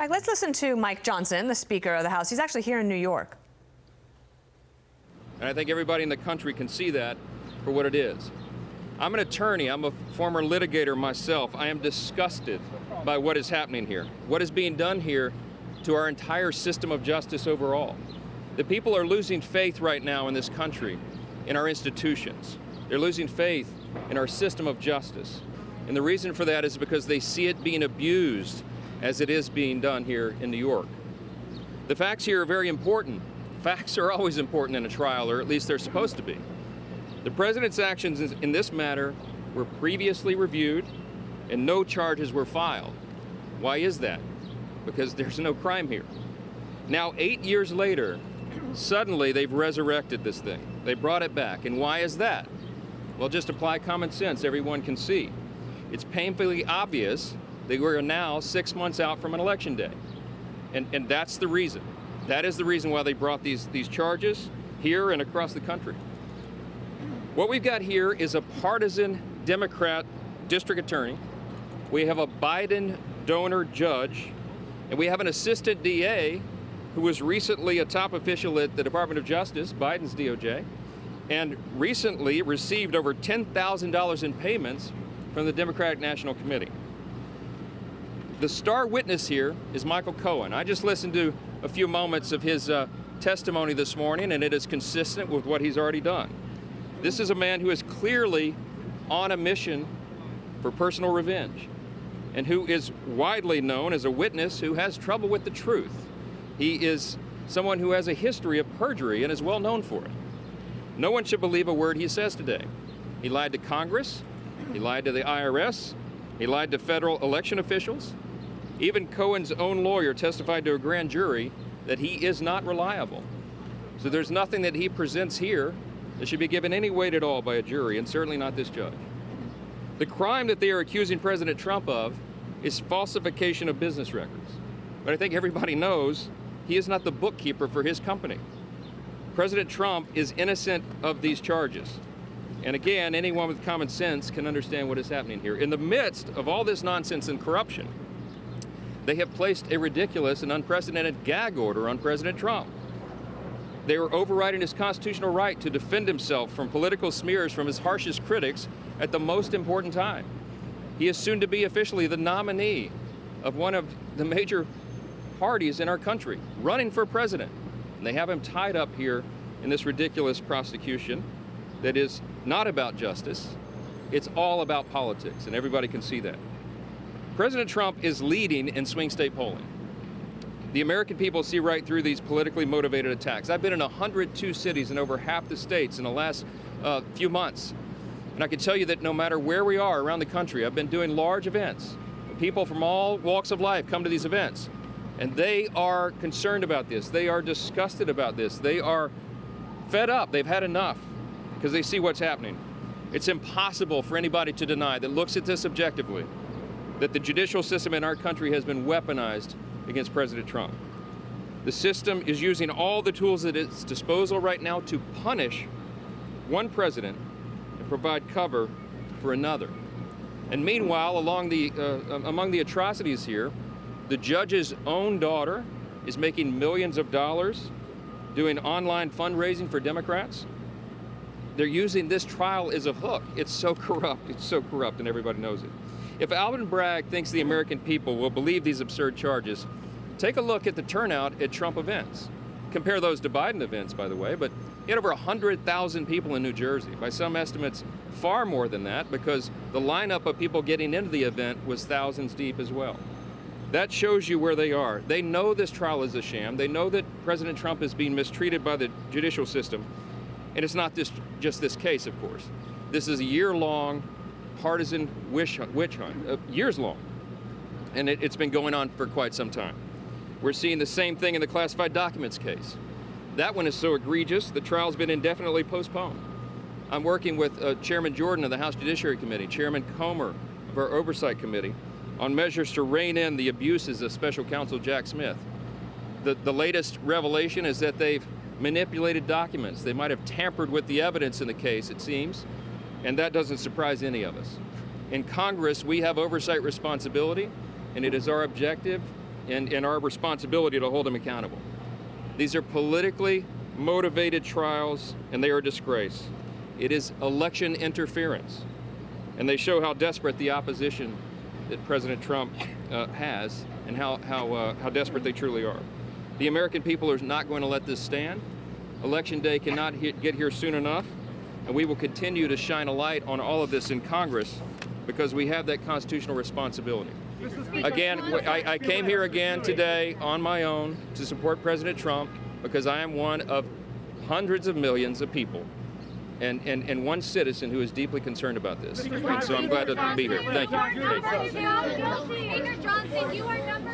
All right, let's listen to Mike Johnson, the Speaker of the House. He's actually here in New York. And I think everybody in the country can see that for what it is. I'm an attorney. I'm a former litigator myself. I am disgusted by what is happening here, what is being done here to our entire system of justice overall. The people are losing faith right now in this country, in our institutions. They're losing faith in our system of justice. And the reason for that is because they see it being abused as it is being done here in New York. The facts here are very important. Facts are always important in a trial, or at least they're supposed to be. The president's actions in this matter were previously reviewed and no charges were filed. Why is that? Because there's no crime here. Now, 8 years later, suddenly they've resurrected this thing. They brought it back. And why is that? Well, just apply common sense. Everyone can see. It's painfully obvious that we're now 6 months out from an election day. And that's the reason. That is the reason why they brought these charges here and across the country. What we've got here is a partisan Democrat district attorney. We have a Biden donor judge, and we have an assistant DA who was recently a top official at the Department of Justice, Biden's DOJ, and recently received over $10,000 in payments from the Democratic National Committee. The star witness here is Michael Cohen. I just listened to a few moments of his testimony this morning, and it is consistent with what he's already done. This is a man who is clearly on a mission for personal revenge and who is widely known as a witness who has trouble with the truth. He is someone who has a history of perjury and is well known for it. No one should believe a word he says today. He lied to Congress, he lied to the IRS, he lied to federal election officials. Even Cohen's own lawyer testified to a grand jury that he is not reliable. So there's nothing that he presents here that should be given any weight at all by a jury, and certainly not this judge. The crime that they are accusing President Trump of is falsification of business records. But I think everybody knows he is not the bookkeeper for his company. President Trump is innocent of these charges. And again, anyone with common sense can understand what is happening here. In the midst of all this nonsense and corruption, they have placed a ridiculous and unprecedented gag order on President Trump. They were overriding his constitutional right to defend himself from political smears from his harshest critics at the most important time. He is soon to be officially the nominee of one of the major parties in our country, running for president. And they have him tied up here in this ridiculous prosecution that is not about justice. It's all about politics, and everybody can see that. President Trump is leading in swing state polling. The American people see right through these politically motivated attacks. I've been in 102 cities in over half the states in the last few months. And I can tell you that no matter where we are around the country, I've been doing large events. People from all walks of life come to these events. And they are concerned about this. They are disgusted about this. They are fed up. They've had enough because they see what's happening. It's impossible for anybody to deny that looks at this objectively that the judicial system in our country has been weaponized against President Trump. The system is using all the tools at its disposal right now to punish one president and provide cover for another. And meanwhile, among the atrocities here, the judge's own daughter is making millions of dollars doing online fundraising for Democrats. They're using this trial as a hook. It's so corrupt, and everybody knows it. If Alvin Bragg thinks the American people will believe these absurd charges, take a look at the turnout at Trump events. Compare those to Biden events, by the way, but he had over 100,000 people in New Jersey. By some estimates, far more than that, because the lineup of people getting into the event was thousands deep as well. That shows you where they are. They know this trial is a sham. They know that President Trump is being mistreated by the judicial system. And it's not just this case, of course. This is a year-long partisan witch hunt, years long. And it's been going on for quite some time. We're seeing the same thing in the classified documents case. That one is so egregious, the trial's been indefinitely postponed. I'm working with Chairman Jordan of the House Judiciary Committee, Chairman Comer of our Oversight Committee, on measures to rein in the abuses of Special Counsel Jack Smith. The latest revelation is that they've manipulated documents. They might have tampered with the evidence in the case, it seems, and that doesn't surprise any of us. In Congress, we have oversight responsibility, and it is our objective and our responsibility to hold him accountable. These are politically motivated trials, and they are a disgrace. It is election interference, and they show how desperate the opposition that President Trump has, and how desperate they truly are. The American people are not going to let this stand. Election day cannot get here soon enough, and we will continue to shine a light on all of this in Congress because we have that constitutional responsibility. Again, I came here again today on my own to support President Trump because I am one of hundreds of millions of people and one citizen who is deeply concerned about this. And so I'm glad to be here. Thank you.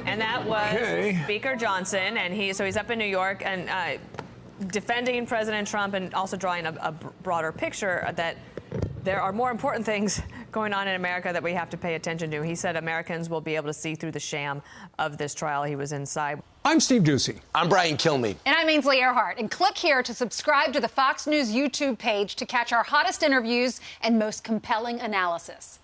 And that was Speaker Johnson, and he's up in New York and defending President Trump and also drawing a broader picture that there are more important things going on in America that we have to pay attention to. He said Americans will be able to see through the sham of this trial. He was inside. I'm Steve Ducey. I'm Brian Kilmeade. And I'm Ainsley Earhart. And click here to subscribe to the Fox News YouTube page to catch our hottest interviews and most compelling analysis.